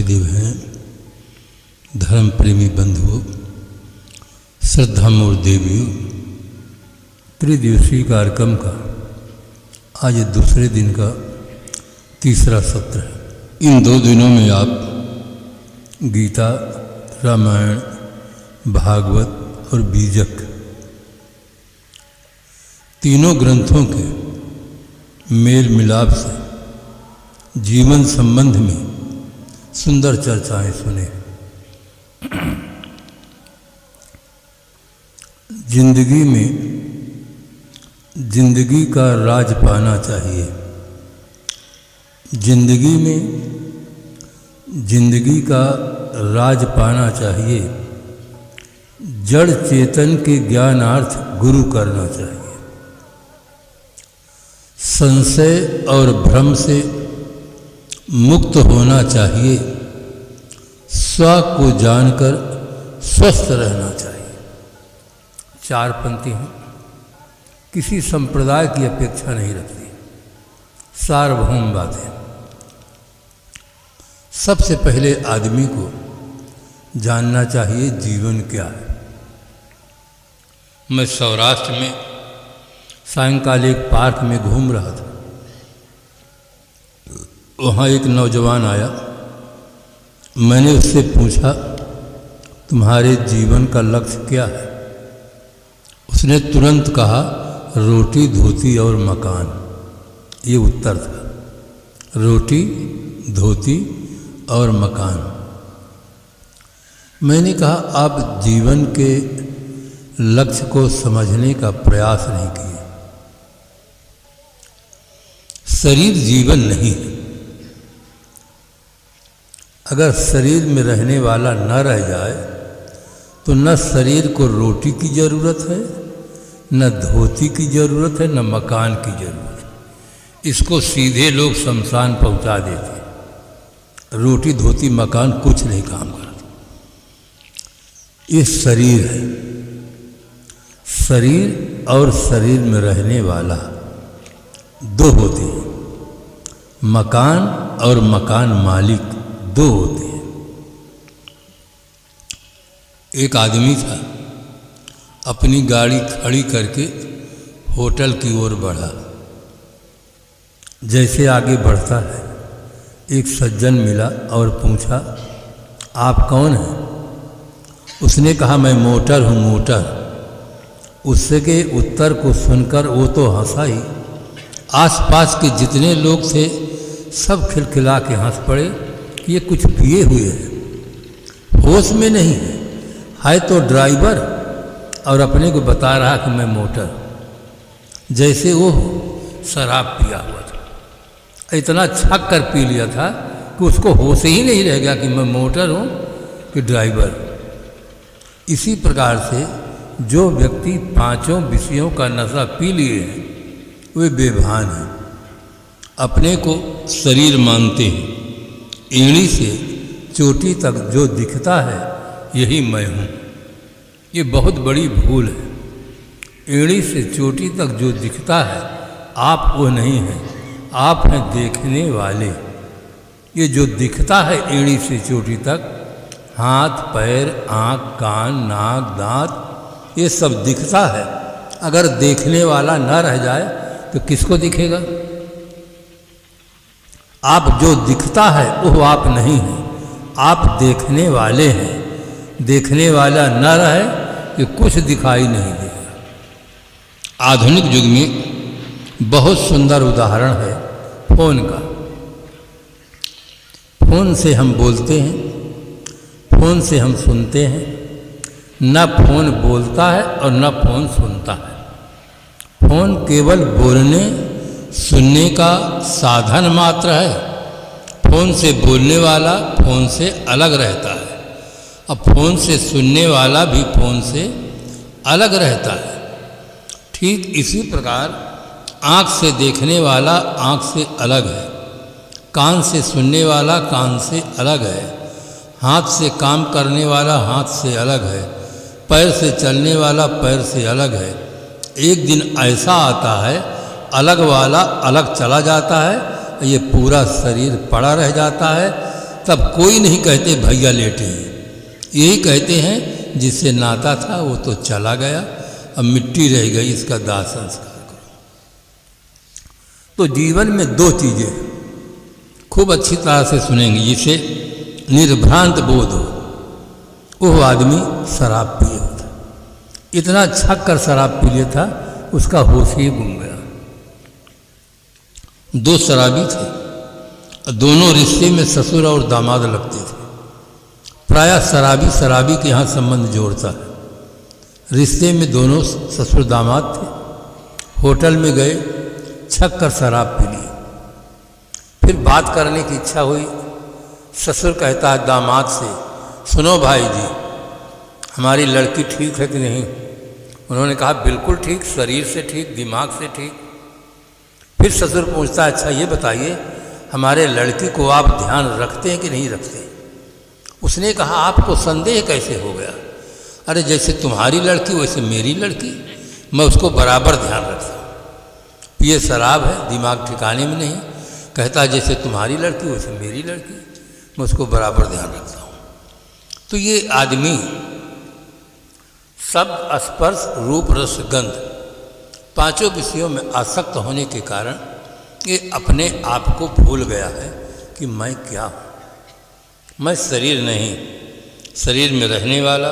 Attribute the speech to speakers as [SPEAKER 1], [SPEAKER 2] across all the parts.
[SPEAKER 1] सदगुरुदेव हैं, धर्म प्रेमी बंधुओं, श्रद्धामूर्ति देवियों, त्रिदिवसीय कार्यक्रम का आज दूसरे दिन का तीसरा सत्र है। इन 2 दिनों में आप गीता, रामायण, भागवत और बीजक तीनों ग्रंथों के मेल मिलाप से जीवन संबंध में सुंदर चर्चाएं सुने। जिंदगी में जिंदगी का राज पाना चाहिए। जिंदगी में जिंदगी का राज पाना चाहिए। जड़ चेतन के ज्ञानार्थ गुरु करना चाहिए। संशय और भ्रम से मुक्त होना चाहिए। स्व को जानकर स्वस्थ रहना चाहिए। 4 पंक्ति हैं, किसी संप्रदाय की अपेक्षा नहीं रखती, सार्वभौम बातें। सबसे पहले आदमी को जानना चाहिए जीवन क्या है। मैं सौराष्ट्र में सायंकाल एक पार्क में घूम रहा था। वहाँ एक नौजवान आया। मैंने उससे पूछा, तुम्हारे जीवन का लक्ष्य क्या है? उसने तुरंत कहा, रोटी, धोती और मकान। ये उत्तर था, रोटी, धोती और मकान। मैंने कहा, आप जीवन के लक्ष्य को समझने का प्रयास नहीं किए। शरीर जीवन नहीं है। अगर शरीर में रहने वाला न रह जाए तो न शरीर को रोटी की ज़रूरत है, न धोती की ज़रूरत है, न मकान की ज़रूरत है। इसको सीधे लोग शमशान पहुंचा देते। रोटी, धोती, मकान कुछ नहीं काम करता। ये शरीर है। शरीर और शरीर में रहने वाला 2 होते हैं। मकान और मकान मालिक 2 होते हैं। एक आदमी था, अपनी गाड़ी खड़ी करके होटल की ओर बढ़ा। जैसे आगे बढ़ता है, एक सज्जन मिला और पूछा, आप कौन हैं? उसने कहा, मैं मोटर हूँ, मोटर। उससे के उत्तर को सुनकर वो तो हंसा ही। आसपास के जितने लोग थे सब खिलखिला के हंस पड़े कि ये कुछ पिए हुए हैं, होश में नहीं है तो ड्राइवर, और अपने को बता रहा कि मैं मोटर। जैसे वो शराब पिया हुआ था। इतना छक कर पी लिया था कि उसको होश ही नहीं रह गया कि मैं मोटर हूँ कि ड्राइवर। इसी प्रकार से जो व्यक्ति 5 विषयों का नशा पी लिए हैं वे बेभान हैं। अपने को शरीर मानते हैं। एड़ी से चोटी तक जो दिखता है यही मैं हूँ। ये बहुत बड़ी भूल है। एड़ी से चोटी तक जो दिखता है आप वो नहीं हैं, आप हैं देखने वाले। ये जो दिखता है एड़ी से चोटी तक, हाथ, पैर, आँख, कान, नाक, दांत, ये सब दिखता है। अगर देखने वाला न रह जाए तो किसको दिखेगा? आप जो दिखता है वो आप नहीं हैं, आप देखने वाले हैं। देखने वाला न रहे कि कुछ दिखाई नहीं देगा। आधुनिक युग में बहुत सुंदर उदाहरण है फोन का। फोन से हम बोलते हैं, फोन से हम सुनते हैं। न फोन बोलता है और न फोन सुनता है। फोन केवल बोलने सुनने का साधन मात्र है। फोन से बोलने वाला फोन से अलग रहता है। अब फोन से सुनने वाला भी फोन से अलग रहता है। ठीक इसी प्रकार आँख से देखने वाला आँख से अलग है, कान से सुनने वाला कान से अलग है, हाथ से काम करने वाला हाथ से अलग है, पैर से चलने वाला पैर से अलग है। एक दिन ऐसा आता है अलग वाला अलग चला जाता है, ये पूरा शरीर पड़ा रह जाता है। तब कोई नहीं कहते भैया लेटे हैं, यही कहते हैं जिससे नाता था वो तो चला गया, अब मिट्टी रह गई, इसका दाह संस्कार करो। तो जीवन में दो चीज़ें खूब अच्छी तरह से सुनेंगे, जिसे निर्भ्रांत बोध हो। वो आदमी शराब पिए होता, इतना छक कर शराब पी लिया था उसका होश ही गुम गया। दो शराबी थे, दोनों रिश्ते में ससुर और दामाद लगते थे। प्रायः शराबी शराबी के यहाँ संबंध जोड़ता है। रिश्ते में दोनों ससुर दामाद थे। होटल में गए, छक कर शराब पी ली। फिर बात करने की इच्छा हुई। ससुर कहता है दामाद से, सुनो भाई जी, हमारी लड़की ठीक है कि नहीं? उन्होंने कहा बिल्कुल ठीक, शरीर से ठीक, दिमाग से ठीक। फिर ससुर पूछता है, अच्छा ये बताइए हमारे लड़की को आप ध्यान रखते हैं कि नहीं रखते? उसने कहा आपको संदेह कैसे हो गया? अरे जैसे तुम्हारी लड़की वैसे मेरी लड़की, मैं उसको बराबर ध्यान रखता हूँ। ये शराब है, दिमाग ठिकाने में नहीं। कहता है जैसे तुम्हारी लड़की वैसे मेरी लड़की, मैं उसको बराबर ध्यान रखता हूँ। तो ये आदमी शब्द, स्पर्श, रूप, रस, गंध, पांचों विषयों में आसक्त होने के कारण ये अपने आप को भूल गया है कि मैं क्या हूँ। मैं शरीर नहीं, शरीर में रहने वाला,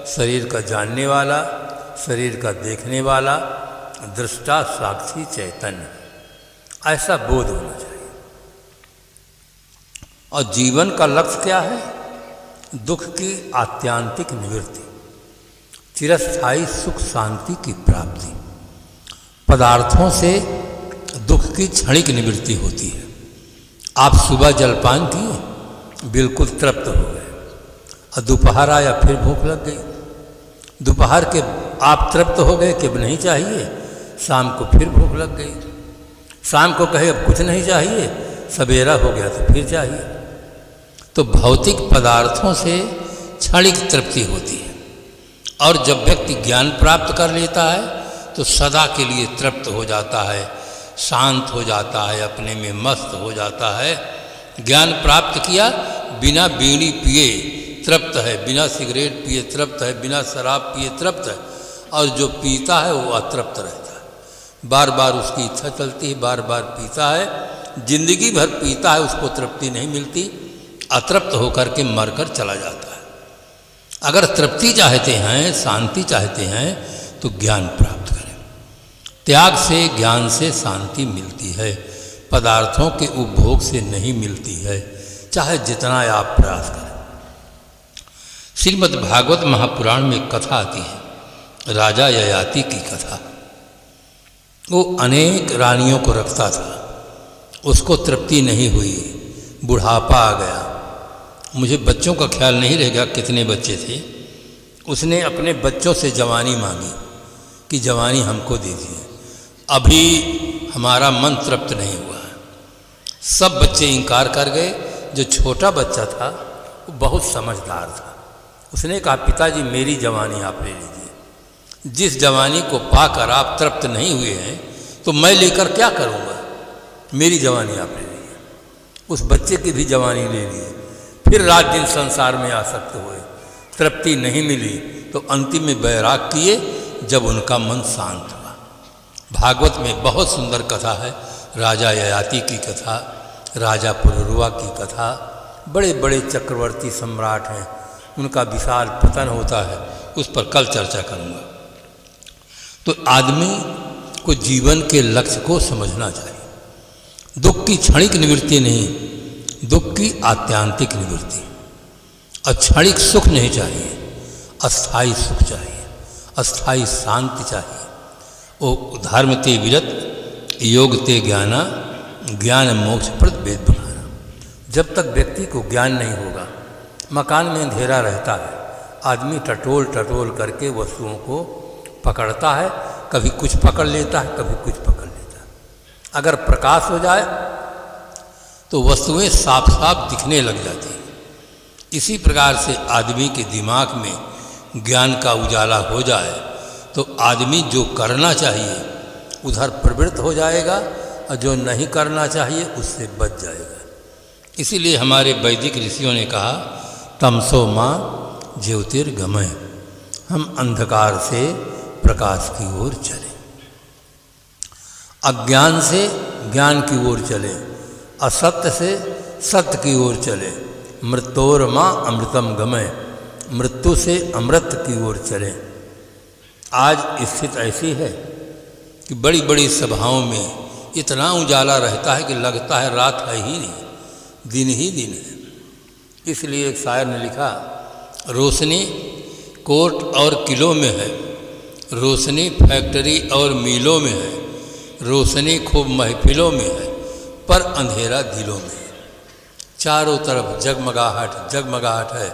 [SPEAKER 1] शरीर का जानने वाला, शरीर का देखने वाला, दृष्टा, साक्षी, चैतन्य, ऐसा बोध होना चाहिए। और जीवन का लक्ष्य क्या है? दुख की आत्यांतिक निवृत्ति, चिरस्थायी सुख शांति की प्राप्ति। पदार्थों से दुख की क्षणिक निवृत्ति होती है। आप सुबह जलपान किए, बिल्कुल तृप्त हो गए, और दोपहर आया फिर भूख लग गई। दोपहर के आप तृप्त हो गए कि अब नहीं चाहिए, शाम को फिर भूख लग गई। शाम को कहे अब कुछ नहीं चाहिए, सवेरा हो गया तो फिर चाहिए। तो भौतिक पदार्थों से क्षणिक तृप्ति होती है, और जब व्यक्ति ज्ञान प्राप्त कर लेता है तो सदा के लिए तृप्त हो जाता है, शांत हो जाता है, अपने में मस्त हो जाता है। ज्ञान प्राप्त किया, बिना बीड़ी पिए तृप्त है, बिना सिगरेट पिए तृप्त है, बिना शराब पिए तृप्त है, और जो पीता है वो अतृप्त रहता है। बार बार उसकी इच्छा चलती है, बार बार पीता है, जिंदगी भर पीता है, उसको तृप्ति नहीं मिलती, अतृप्त होकर के मरकर चला जाता है। अगर तृप्ति चाहते हैं, शांति चाहते हैं, तो ज्ञान प्राप्त करें। त्याग से, ज्ञान से शांति मिलती है, पदार्थों के उपभोग से नहीं मिलती है, चाहे जितना आप प्रयास करें। श्रीमद् भागवत महापुराण में एक कथा आती है, राजा ययाति की कथा। वो अनेक रानियों को रखता था, उसको तृप्ति नहीं हुई, बुढ़ापा आ गया। मुझे बच्चों का ख्याल नहीं रह गया कितने बच्चे थे। उसने अपने बच्चों से जवानी मांगी कि जवानी हमको दीजिए, अभी हमारा मन तृप्त नहीं हुआ है। सब बच्चे इनकार कर गए। जो छोटा बच्चा था वो बहुत समझदार था। उसने कहा पिताजी मेरी जवानी आप ले लीजिए, जिस जवानी को पाकर आप तृप्त नहीं हुए हैं तो मैं लेकर क्या करूँगा, मेरी जवानी आप ले लीजिए। उस बच्चे की भी जवानी ले ली। फिर रात दिन संसार में आसक्त हुए, तृप्ति नहीं मिली, तो अंतिम में बैराग किए जब उनका मन शांत हुआ। भागवत में बहुत सुंदर कथा है, राजा ययाति की कथा, राजा पुरुरवा की कथा। बड़े बड़े चक्रवर्ती सम्राट हैं, उनका विशाल पतन होता है, उस पर कल चर्चा करूँगा। तो आदमी को जीवन के लक्ष्य को समझना चाहिए। दुख की क्षणिक निवृत्ति नहीं, दुख की आत्यांतिक निवृत्ति। और क्षणिक सुख नहीं चाहिए, अस्थायी सुख चाहिए, अस्थायी शांति चाहिए। वो धर्म ते विरत, योग ते ज्ञाना, ज्ञान मोक्ष प्रद वेद बनाना। जब तक व्यक्ति को ज्ञान नहीं होगा, मकान में अंधेरा रहता है, आदमी टटोल टटोल करके वस्तुओं को पकड़ता है, कभी कुछ पकड़ लेता है, कभी कुछ पकड़ लेता है। अगर प्रकाश हो जाए तो वस्तुएं साफ साफ दिखने लग जाती हैं। इसी प्रकार से आदमी के दिमाग में ज्ञान का उजाला हो जाए तो आदमी जो करना चाहिए उधर प्रवृत्त हो जाएगा, और जो नहीं करना चाहिए उससे बच जाएगा। इसीलिए हमारे वैदिक ऋषियों ने कहा तमसो माँ ज्योतिर्गमय, हम अंधकार से प्रकाश की ओर चले, अज्ञान से ज्ञान की ओर चले, असत्य से सत्य की ओर चले, मृत्योर्मा अमृतम गमय, मृत्यु से अमृत की ओर चले। आज स्थिति ऐसी है कि बड़ी बड़ी सभाओं में इतना उजाला रहता है कि लगता है रात है ही नहीं, दिन ही दिन है। इसलिए एक शायर ने लिखा, रोशनी कोर्ट और किलों में है, रोशनी फैक्ट्री और मिलों में है, रोशनी खूब महफिलों में है, पर अंधेरा दिलों में है। चारों तरफ जगमगाहट जगमगाहट है।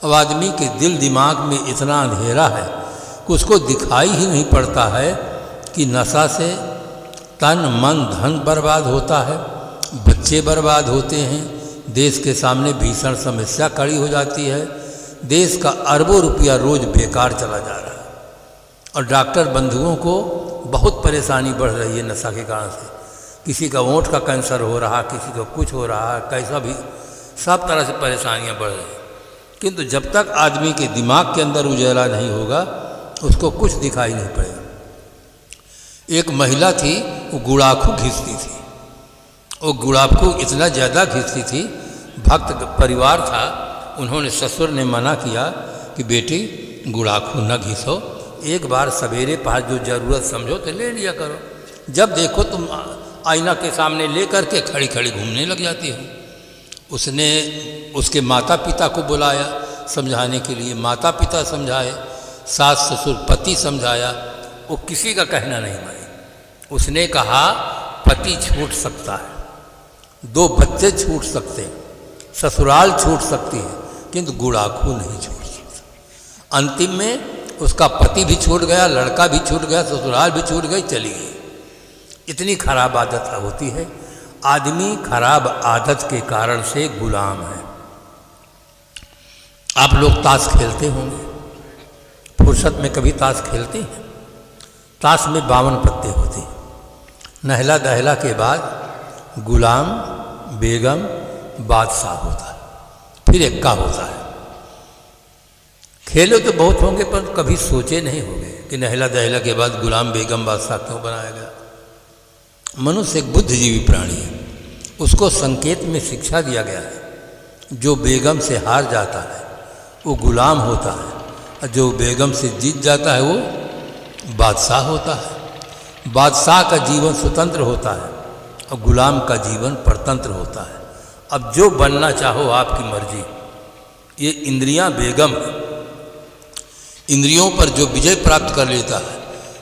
[SPEAKER 1] अब आदमी के दिल दिमाग में इतना अंधेरा है कि उसको दिखाई ही नहीं पड़ता है कि नशा से तन मन धन बर्बाद होता है, बच्चे बर्बाद होते हैं, देश के सामने भीषण समस्या खड़ी हो जाती है, देश का अरबों रुपया रोज बेकार चला जा रहा है और डॉक्टर बंधुओं को बहुत परेशानी बढ़ रही है नशा के कारण से। किसी का ओंठ का कैंसर हो रहा, किसी का कुछ हो रहा, कैसा भी सब तरह से परेशानियां बढ़ रही हैं। किंतु जब तक आदमी के दिमाग के अंदर उजाला नहीं होगा उसको कुछ दिखाई नहीं पड़ेगा। एक महिला थी, वो गुड़ाखू घिसती थी, वो गुड़ाखू इतना ज़्यादा घिसती थी, भक्त परिवार था, उन्होंने ससुर ने मना किया कि बेटी गुड़ाखू न घिसो, एक बार सवेरे पहर जो ज़रूरत समझो तो ले लिया करो, जब देखो तुम आईना के सामने ले करके खड़ी खड़ी घूमने लग जाती हो। उसने उसके माता पिता को बुलाया समझाने के लिए, माता पिता समझाए, सास ससुर पति समझाया, वो किसी का कहना नहीं माने। उसने कहा पति छूट सकता है, 2 बच्चे छूट सकते हैं, ससुराल छूट सकती है, किंतु गुड़ाखू नहीं छूट सकता। अंतिम में उसका पति भी छूट गया, लड़का भी छूट गया, ससुराल भी छूट गई, चली गई। इतनी खराब आदत होती है। आदमी खराब आदत के कारण से गुलाम है। आप लोग ताश खेलते होंगे, फुर्सत में कभी ताश खेलते हैं? ताश में 52 पत्ते होते हैं। नहला दहला के बाद गुलाम, बेगम, बादशाह होता है, फिर एक्का होता है। खेले तो बहुत होंगे पर कभी सोचे नहीं होंगे कि नहला दहला के बाद गुलाम, बेगम, बादशाह क्यों बनाया गया। मनुष्य एक बुद्धिजीवी प्राणी है, उसको संकेत में शिक्षा दिया गया है, जो बेगम से हार जाता है वो गुलाम होता है, और जो बेगम से जीत जाता है वो बादशाह होता है। बादशाह का जीवन स्वतंत्र होता है और गुलाम का जीवन परतंत्र होता है। अब जो बनना चाहो आपकी मर्जी। ये इंद्रियां बेगम है, इंद्रियों पर जो विजय प्राप्त कर लेता है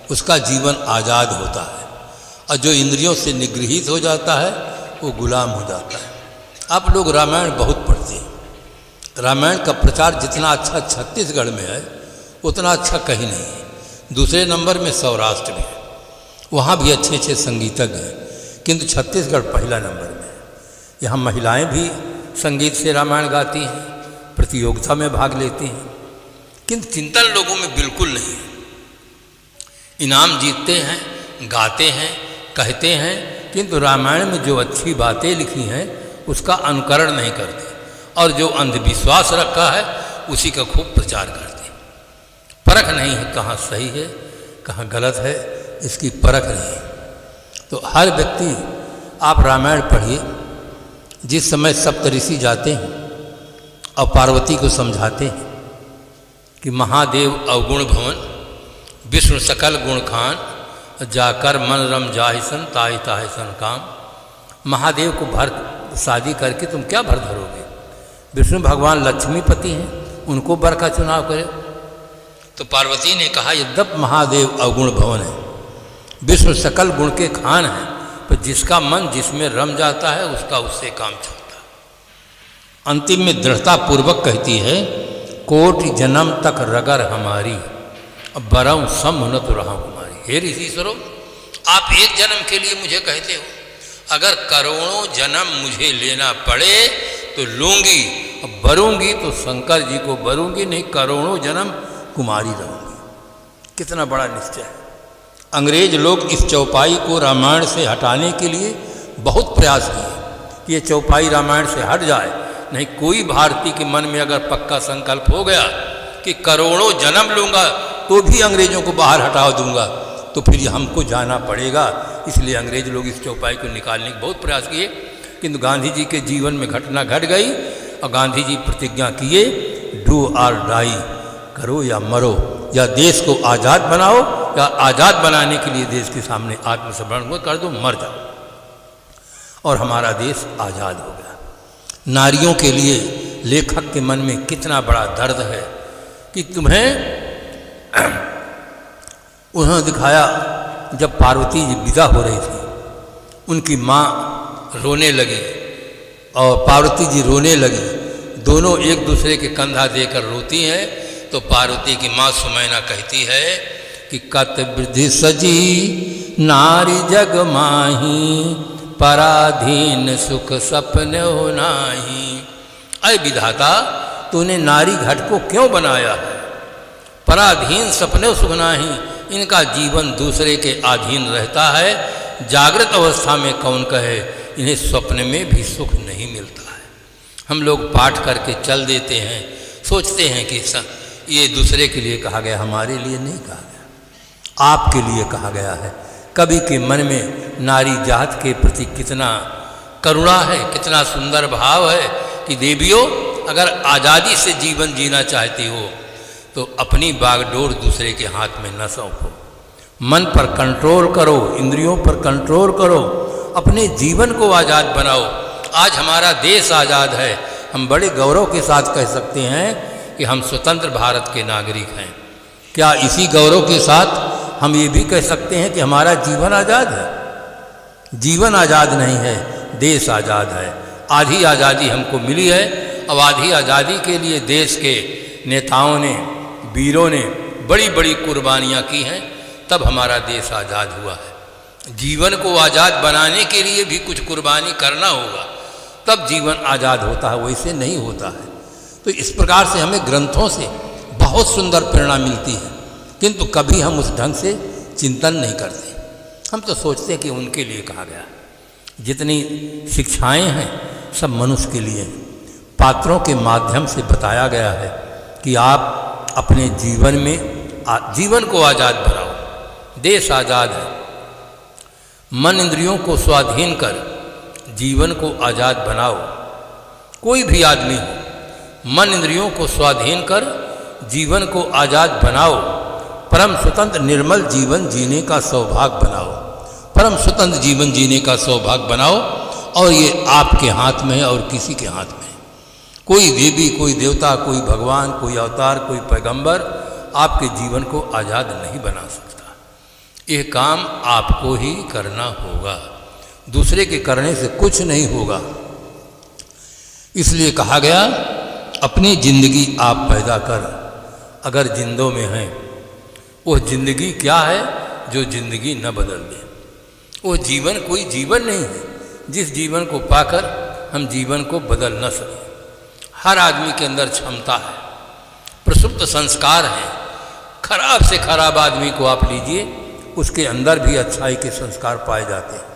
[SPEAKER 1] उसका जीवन आज़ाद होता है, और जो इंद्रियों से निगृहित हो जाता है वो गुलाम हो जाता है। आप लोग रामायण बहुत पढ़ते हैं। रामायण का प्रचार जितना अच्छा छत्तीसगढ़ में है उतना अच्छा कहीं नहीं है। दूसरे नंबर में सौराष्ट्र में है, वहाँ भी अच्छे अच्छे संगीतज्ञ हैं, किंतु छत्तीसगढ़ पहला नंबर में है। यहाँ महिलाएं भी संगीत से रामायण गाती हैं, प्रतियोगिता में भाग लेती हैं, किंतु चिंतन लोगों में बिल्कुल नहीं है। इनाम जीतते हैं, गाते हैं, कहते हैं, किंतु रामायण में जो अच्छी बातें लिखी हैं उसका अनुकरण नहीं करते, और जो अंधविश्वास रखा है उसी का खूब प्रचार करते। परख नहीं है कहाँ सही है कहाँ गलत है, इसकी परख नहीं है। तो हर व्यक्ति आप रामायण पढ़िए। जिस समय सप्तऋषि जाते हैं और पार्वती को समझाते हैं कि महादेव अवगुण भवन, विष्णु सकल गुण खान, जाकर मन रम जाहिसन ताहि ताहिसन काम। महादेव को भर शादी करके तुम क्या भर धरोगे? विष्णु भगवान लक्ष्मीपति हैं, उनको वर का चुनाव करे। तो पार्वती ने कहा यद्यप महादेव अवगुण भवन है, विष्णु सकल गुण के खान हैं, पर जिसका मन जिसमें रम जाता है उसका उससे काम चलता है। अंतिम में दृढ़ता पूर्वक कहती है कोटि जन्म तक रगर हमारी, अब बरऊँ सम न तो रहा कुमारी। हे ऋषिश्वरों, आप एक जन्म के लिए मुझे कहते हो, अगर करोड़ों जन्म मुझे लेना पड़े तो लूँगी, अब बरूँगी तो शंकर जी को बरूँगी, नहीं करोड़ों जन्म कुमारी रहूँगी। कितना बड़ा निश्चय है। अंग्रेज लोग इस चौपाई को रामायण से हटाने के लिए बहुत प्रयास किए ये चौपाई रामायण से हट जाए। नहीं, कोई भारतीय के मन में अगर पक्का संकल्प हो गया कि करोड़ों जन्म लूँगा तो भी अंग्रेज़ों को बाहर हटा दूंगा, तो फिर हमको जाना पड़ेगा। इसलिए अंग्रेज लोग इस चौपाई को निकालने के बहुत प्रयास किए, किंतु गांधी जी के जीवन में घटना घट गई और गांधी जी प्रतिज्ञा किए, डू और डाई, करो या मरो, या देश को आज़ाद बनाओ या आज़ाद बनाने के लिए देश के सामने आत्मसमर्पण कर दो, मर जाओ। और हमारा देश आज़ाद हो गया। नारियों के लिए लेखक के मन में कितना बड़ा दर्द है कि तुम्हें उन्होंने दिखाया जब पार्वती जी विदा हो रही थी, उनकी माँ रोने लगी और पार्वती जी रोने लगी, दोनों एक दूसरे के कंधा देकर रोती हैं। तो पार्वती की माँ सुमैना कहती है कि कत वृद्धि सजी नारी जग माही, पराधीन सुख सपने हो नाही। अय विधाता, तूने नारी घट को क्यों बनाया है? पराधीन सपने सुख नाही, इनका जीवन दूसरे के अधीन रहता है। जागृत अवस्था में कौन कहे, इन्हें स्वप्न में भी सुख नहीं मिलता है। हम लोग पाठ करके चल देते हैं, सोचते हैं कि ये दूसरे के लिए कहा गया, हमारे लिए नहीं कहा गया, आपके लिए कहा गया है। कवि के मन में नारी जात के प्रति कितना करुणा है, कितना सुंदर भाव है कि देवियों, अगर आज़ादी से जीवन जीना चाहती हो तो अपनी बागडोर दूसरे के हाथ में न सौंपो। मन पर कंट्रोल करो, इंद्रियों पर कंट्रोल करो, अपने जीवन को आज़ाद बनाओ। आज हमारा देश आज़ाद है, हम बड़े गौरव के साथ कह सकते हैं कि हम स्वतंत्र भारत के नागरिक हैं। क्या इसी गौरव के साथ हम ये भी कह सकते हैं कि हमारा जीवन आज़ाद है? जीवन आज़ाद नहीं है, देश आज़ाद है। आधी आज़ादी हमको मिली है, अब आधी आज़ादी के लिए देश के नेताओं ने, वीरों ने बड़ी बड़ी कुर्बानियाँ की हैं, तब हमारा देश आज़ाद हुआ है। जीवन को आज़ाद बनाने के लिए भी कुछ कुर्बानी करना होगा, तब जीवन आज़ाद होता है, वैसे नहीं होता है। तो इस प्रकार से हमें ग्रंथों से बहुत सुंदर प्रेरणा मिलती है, किंतु कभी हम उस ढंग से चिंतन नहीं करते। हम तो सोचते हैं कि उनके लिए कहा गया। जितनी शिक्षाएं हैं सब मनुष्य के लिए हैं। पात्रों के माध्यम से बताया गया है कि आप अपने जीवन में जीवन को आज़ाद बनाओ। देश आज़ाद है। मन इंद्रियों को स्वाधीन कर जीवन को आज़ाद बनाओ। कोई भी आदमी हो, मन इंद्रियों को स्वाधीन कर जीवन को आज़ाद बनाओ। परम स्वतंत्र निर्मल जीवन जीने का सौभाग्य बनाओ। परम स्वतंत्र जीवन जीने का सौभाग्य बनाओ, और ये आपके हाथ में है और किसी के हाथ में है। कोई देवी, कोई देवता, कोई भगवान, कोई अवतार, कोई पैगंबर आपके जीवन को आज़ाद नहीं बना सकता। ये काम आपको ही करना होगा, दूसरे के करने से कुछ नहीं होगा। इसलिए कहा गया, अपनी जिंदगी आप पैदा कर। अगर जिंदों में हैं, वो जिंदगी क्या है जो जिंदगी न बदल दे। वो जीवन कोई जीवन नहीं है जिस जीवन को पाकर हम जीवन को बदल न सकें। हर आदमी के अंदर क्षमता है, प्रसुप्त संस्कार है। खराब से खराब आदमी को आप लीजिए, उसके अंदर भी अच्छाई के संस्कार पाए जाते हैं।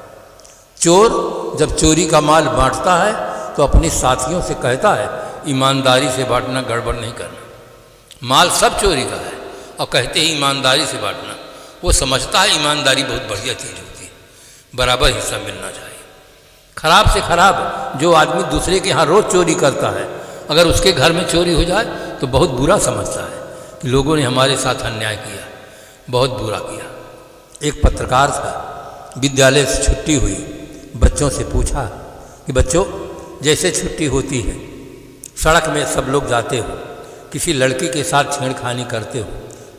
[SPEAKER 1] चोर जब चोरी का माल बांटता है तो अपने साथियों से कहता है, ईमानदारी से बांटना, गड़बड़ नहीं करना। माल सब चोरी का है और कहते हैं ईमानदारी से बांटना। वो समझता है ईमानदारी बहुत बढ़िया चीज़ होती है, बराबर हिस्सा मिलना चाहिए। खराब से खराब जो आदमी दूसरे के यहाँ रोज़ चोरी करता है, अगर उसके घर में चोरी हो जाए तो बहुत बुरा समझता है कि लोगों ने हमारे साथ अन्याय किया, बहुत बुरा किया। एक पत्रकार था, विद्यालय से छुट्टी हुई, बच्चों से पूछा कि बच्चों, जैसे छुट्टी होती है, सड़क में सब लोग जाते हो, किसी लड़की के साथ छेड़खानी करते हो,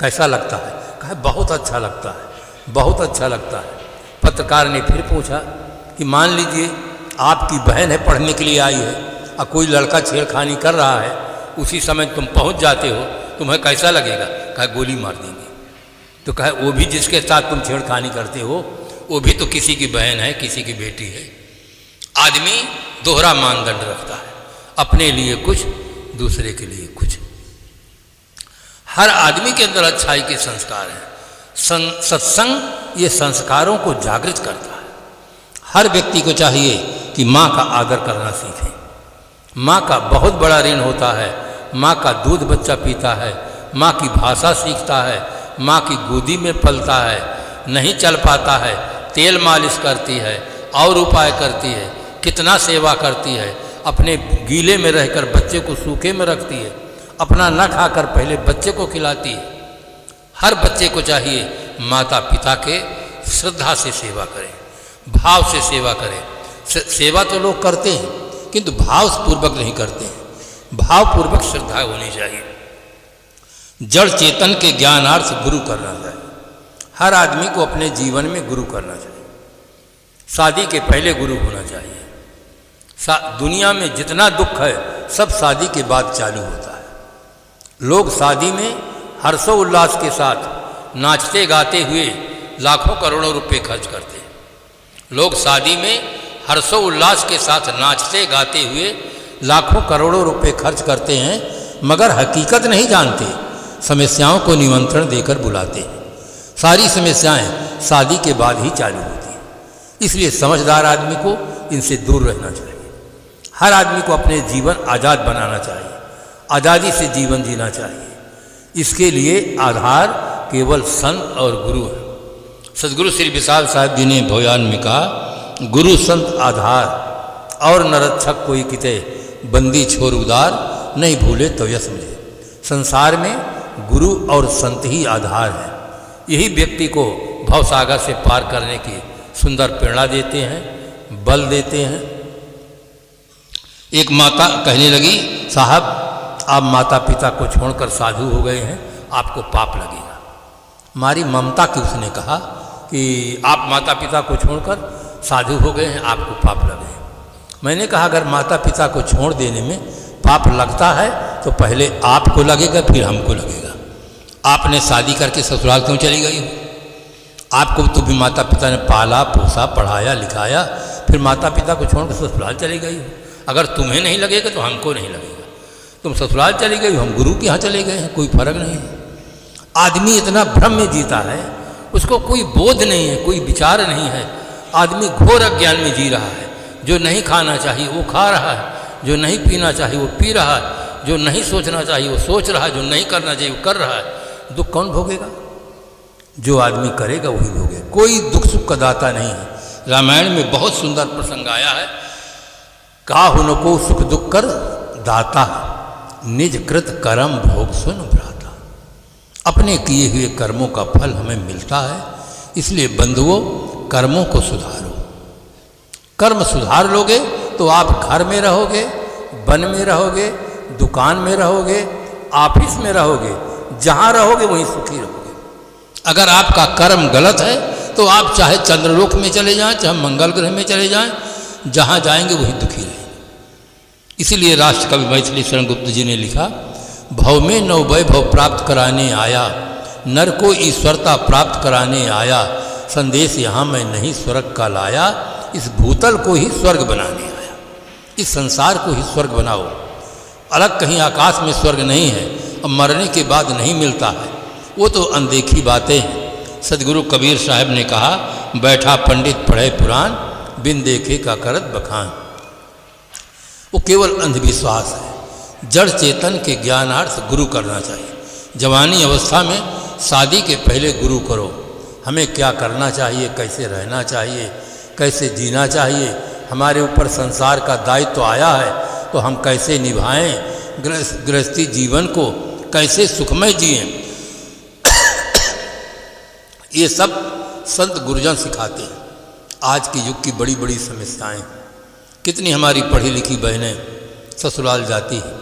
[SPEAKER 1] कैसा लगता है? कहा बहुत अच्छा लगता है, बहुत अच्छा लगता है। पत्रकार ने फिर पूछा कि मान लीजिए आपकी बहन है, पढ़ने के लिए आई है, और कोई लड़का छेड़खानी कर रहा है, उसी समय तुम पहुंच जाते हो, तुम्हें कैसा लगेगा? कहा गोली मार देंगे। तो कहा वो भी जिसके साथ तुम छेड़खानी करते हो, वो भी तो किसी की बहन है, किसी की बेटी है। आदमी दोहरा मानदंड रखता है, अपने लिए कुछ, दूसरे के लिए कुछ। हर आदमी के अंदर अच्छाई के संस्कार हैं। सत्संग ये संस्कारों को जागृत करता है। हर व्यक्ति को चाहिए कि माँ का आदर करना सीखें। माँ का बहुत बड़ा ऋण होता है। माँ का दूध बच्चा पीता है, माँ की भाषा सीखता है, माँ की गोदी में पलता है, नहीं चल पाता है, तेल मालिश करती है और उपाय करती है, कितना सेवा करती है, अपने गीले में रहकर बच्चे को सूखे में रखती है, अपना न खाकर पहले बच्चे को खिलाती है। हर बच्चे को चाहिए माता पिता के श्रद्धा से सेवा करें, भाव से सेवा करें। सेवा तो लोग करते हैं किंतु भावपूर्वक नहीं करते हैं। भावपूर्वक श्रद्धा होनी चाहिए। जड़ चेतन के ज्ञानार्थ गुरु करना चाहिए। हर आदमी को अपने जीवन में गुरु करना चाहिए। शादी के पहले गुरु होना चाहिए। दुनिया में जितना दुख है सब शादी के बाद चालू होता है। लोग शादी में हर्षोल्लास के साथ नाचते गाते हुए लाखों करोड़ों रुपए खर्च करते हैं। लोग शादी में हर्षोल्लास के साथ नाचते गाते हुए लाखों करोड़ों रुपए खर्च करते हैं, मगर हकीकत नहीं जानते। समस्याओं को निमंत्रण देकर बुलाते हैं। सारी समस्याएं शादी के बाद ही चालू होती हैं। इसलिए समझदार आदमी को इनसे दूर रहना चाहिए। हर आदमी को अपने जीवन आज़ाद बनाना चाहिए, आज़ादी से जीवन जीना चाहिए। इसके लिए आधार केवल संत और गुरु है। सदगुरु श्री विशाल साहब जी ने भोयान में कहा, गुरु संत आधार और नरक्षक कोई किते, बंदी छोर उदार, नहीं भूले तो यश मुझे। संसार में गुरु और संत ही आधार है। यही व्यक्ति को भवसागर से पार करने की सुंदर प्रेरणा देते हैं, बल देते हैं। एक माता कहने लगी, साहब आप माता पिता को छोड़कर साधु हो गए हैं, आपको पाप लगेगा। हमारी ममता की उसने कहा कि आप माता पिता को छोड़कर साधु हो गए हैं, आपको पाप लगे। मैंने कहा अगर माता पिता को छोड़ देने में पाप लगता है तो पहले आपको लगेगा फिर हमको लगेगा। आपने शादी करके ससुराल क्यों चली गई हो? आपको तो भी माता पिता ने पाला पोसा पढ़ाया लिखाया, फिर माता पिता को छोड़कर ससुराल चली गई हो। अगर तुम्हें नहीं लगेगा तो हमको नहीं लगेगा। तुम ससुराल चली गई हो, हम गुरु के यहाँ चले गए हैं, कोई फर्क नहीं है। आदमी इतना भ्रम में जीता है, उसको कोई बोध नहीं है, कोई विचार नहीं है। आदमी घोर अज्ञान में जी रहा है। जो नहीं खाना चाहिए वो खा रहा है, जो नहीं पीना चाहिए वो पी रहा है, जो नहीं सोचना चाहिए वो सोच रहा है, जो नहीं करना चाहिए वो कर रहा है। दुख कौन भोगेगा? जो आदमी करेगा वही भोगेगा। कोई दुख सुख का दाता नहीं है। रामायण में बहुत सुंदर प्रसंग आया है, काहु न को सुख दुख कर दाता, निज कृत कर्म भोग सुन भ्राता। अपने किए हुए कर्मों का फल हमें मिलता है, इसलिए बंधुओं कर्मों को सुधारो। कर्म सुधार लोगे तो आप घर में रहोगे, वन में रहोगे, दुकान में रहोगे, ऑफिस में रहोगे, जहाँ रहोगे वहीं सुखी रहोगे। अगर आपका कर्म गलत है तो आप चाहे चंद्रलोक में चले जाएं, चाहे मंगल ग्रह में चले जाएं, जहाँ जाएंगे वहीं दुखी रहेंगे। इसीलिए राष्ट्र कवि मैथिली शरण गुप्त जी ने लिखा, भव में नव वैभव प्राप्त कराने आया, नर को ईश्वरता प्राप्त कराने आया। संदेश यहाँ मैं नहीं स्वर्ग का लाया, इस भूतल को ही स्वर्ग बनाने आया। इस संसार को ही स्वर्ग बनाओ। अलग कहीं आकाश में स्वर्ग नहीं है, अब मरने के बाद नहीं मिलता है, वो तो अनदेखी बातें हैं। सदगुरु कबीर साहब ने कहा, बैठा पंडित पढ़े पुराण, बिन देखे का करत बखान। वो केवल अंधविश्वास है। जड़ चेतन के ज्ञानार्थ गुरु करना चाहिए। जवानी अवस्था में शादी के पहले गुरु करो। हमें क्या करना चाहिए, कैसे रहना चाहिए, कैसे जीना चाहिए, हमारे ऊपर संसार का दायित्व आया है तो हम कैसे निभाएं, गृहस्थी जीवन को कैसे सुखमय जिएं। ये सब संत गुरुजन सिखाते हैं। आज के युग की बड़ी बड़ी समस्याएं, कितनी हमारी पढ़ी लिखी बहनें ससुराल जाती हैं,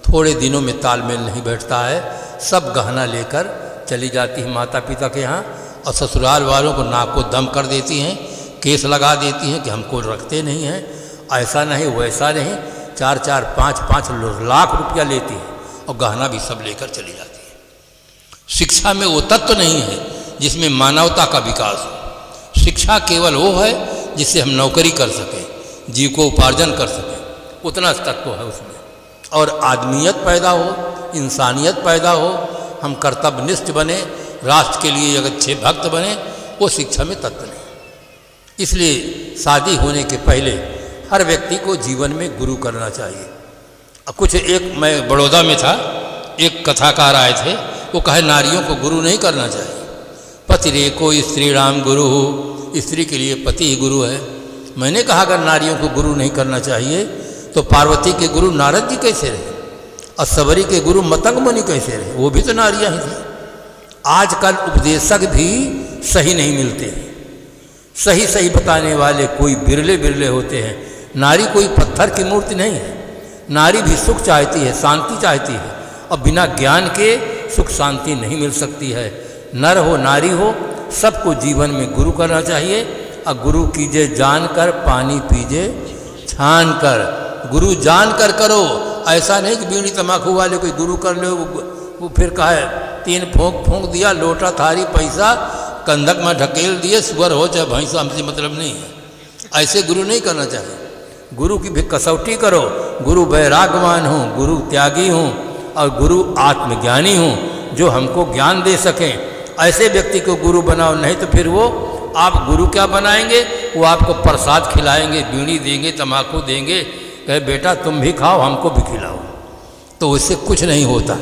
[SPEAKER 1] थोड़े दिनों में तालमेल नहीं बैठता है, सब गहना लेकर चली जाती हैं माता पिता के यहाँ और ससुराल वालों को नाक को दम कर देती हैं, केस लगा देती हैं कि हमको रखते नहीं हैं, ऐसा नहीं वैसा नहीं। 4-4, 5-5 लाख रुपया लेती हैं और गहना भी सब लेकर चली जाती है। शिक्षा में वो तत्व नहीं है जिसमें मानवता का विकास हो। शिक्षा केवल वो है जिससे हम नौकरी कर सकें, जीविकोपार्जन कर सकें, उतना तत्व है उसमें। और आदमियत पैदा हो, इंसानियत पैदा हो, हम कर्तव्यनिष्ठ बने, राष्ट्र के लिए एक अच्छे भक्त बने, वो शिक्षा में तत्व नहीं। इसलिए शादी होने के पहले हर व्यक्ति को जीवन में गुरु करना चाहिए। कुछ एक मैं बड़ौदा में था, एक कथाकार आए थे, वो कहे नारियों को गुरु नहीं करना चाहिए। पति रेको स्त्री राम गुरु हो, स्त्री के लिए पति ही गुरु है। मैंने कहा अगर नारियों को गुरु नहीं करना चाहिए तो पार्वती के गुरु नारद जी कैसे रहे और सबरी के गुरु मतंग मुनि कैसे रहे? वो भी तो नारियां ही थी। आजकल उपदेशक भी सही नहीं मिलते, सही सही बताने वाले कोई बिरले बिरले होते हैं। नारी कोई पत्थर की मूर्ति नहीं है, नारी भी सुख चाहती है, शांति चाहती है, और बिना ज्ञान के सुख शांति नहीं मिल सकती है। नर हो नारी हो, सबको जीवन में गुरु करना चाहिए। और गुरु कीजिए जान कर, पानी पीजिए छान कर। गुरु जान कर करो, ऐसा नहीं कि बीड़ी तम्बाकू वाले कोई गुरु कर लो, वो फिर कहे 3 फूंक दिया, लोटा थारी पैसा कंधक में ढकेल दिए, सुअर हो चाहे भैंसा, हमसे मतलब नहीं है। ऐसे गुरु नहीं करना चाहिए। गुरु की भी कसौटी करो। गुरु वैरागवान हो, गुरु त्यागी हो, और गुरु आत्मज्ञानी हो जो हमको ज्ञान दे सकें। ऐसे व्यक्ति को गुरु बनाओ, नहीं तो फिर वो आप गुरु क्या बनाएंगे? वो आपको प्रसाद खिलाएंगे, बीड़ी देंगे, तम्बाकू देंगे, कहे बेटा तुम भी खाओ हमको भी खिलाओ, तो उससे कुछ नहीं होता।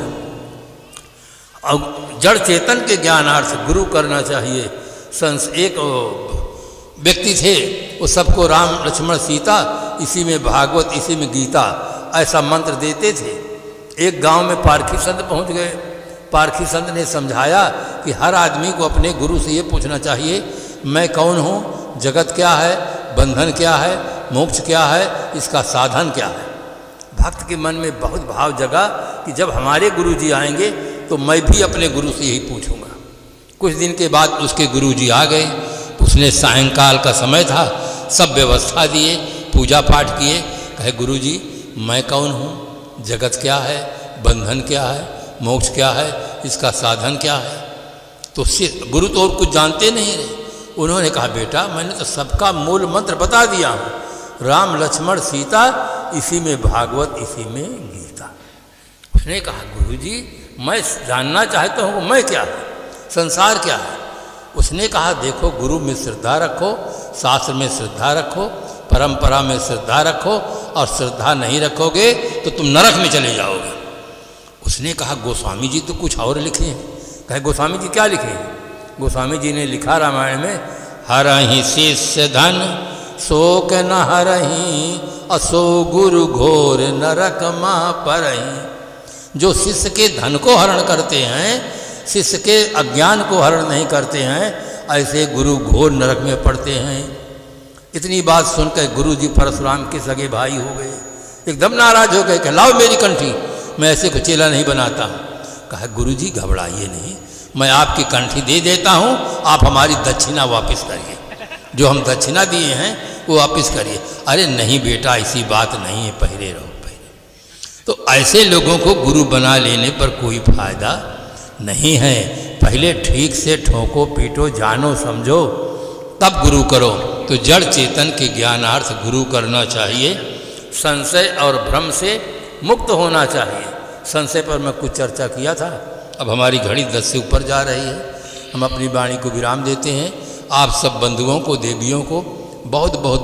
[SPEAKER 1] और जड़ चेतन के ज्ञानार्थ गुरु करना चाहिए। एक व्यक्ति थे, वो सबको राम लक्ष्मण सीता, इसी में भागवत, इसी में गीता, ऐसा मंत्र देते थे। एक गांव में पारखी संत पहुंच गए। पारखी संत ने समझाया कि हर आदमी को अपने गुरु से ये पूछना चाहिए, मैं कौन हूँ, जगत क्या है, बंधन क्या है, मोक्ष क्या है, इसका साधन क्या है। भक्त के मन में बहुत भाव जगा कि जब हमारे गुरु जी आएंगे तो मैं भी अपने गुरु से यही पूछूंगा। कुछ दिन के बाद उसके गुरु जी आ गए। उसने सायंकाल का समय था, सब व्यवस्था दिए, पूजा पाठ किए। कहे गुरु जी मैं कौन हूँ, जगत क्या है, बंधन क्या है, मोक्ष क्या है, इसका साधन क्या है। तो गुरु तो और कुछ जानते नहीं रहे। उन्होंने कहा बेटा मैंने तो सबका मूल मंत्र बता दिया हूँ, राम लक्ष्मण सीता, इसी में भागवत, इसी में गीता। उसने कहा गुरु जी मैं जानना चाहता हूँ मैं क्या है, संसार क्या है। उसने कहा देखो गुरु में श्रद्धा रखो, शास्त्र में श्रद्धा रखो, परंपरा में श्रद्धा रखो, और श्रद्धा नहीं रखोगे तो तुम नरक में चले जाओगे। उसने कहा गोस्वामी जी तो कुछ और लिखे हैं। कहे गोस्वामी जी क्या लिखे हैं? गोस्वामी जी ने लिखा रामायण में, हरहि शिष्य धन शोक न हरहि, असो गुरु घोर नरक मा परहि। जो शिष्य के धन को हरण करते हैं, शिष्य के अज्ञान को हरण नहीं करते हैं, ऐसे गुरु घोर नरक में पड़ते हैं। इतनी बात सुनकर गुरु जी परशुराम के सगे भाई हो गए, एकदम नाराज हो गए कि लाओ मेरी कंठी, मैं ऐसे को चेला नहीं बनाता। कहा गुरु जी घबराइए नहीं, मैं आपकी कंठी दे देता हूँ, आप हमारी दक्षिणा वापस करिए, जो हम दक्षिणा दिए हैं वो वापस करिए। अरे नहीं बेटा ऐसी बात नहीं है, पहले रहो पहले। तो ऐसे लोगों को गुरु बना लेने पर कोई फायदा नहीं है। पहले ठीक से ठोको पीटो, जानो समझो, तब गुरु करो। तो जड़ चेतन के ज्ञानार्थ गुरु करना चाहिए। संशय और भ्रम से मुक्त होना चाहिए। संशय पर मैं कुछ चर्चा किया था। अब हमारी घड़ी 10 से ऊपर जा रही है, हम अपनी वाणी को विराम देते हैं। आप सब बंधुओं को, देवियों को बहुत बहुत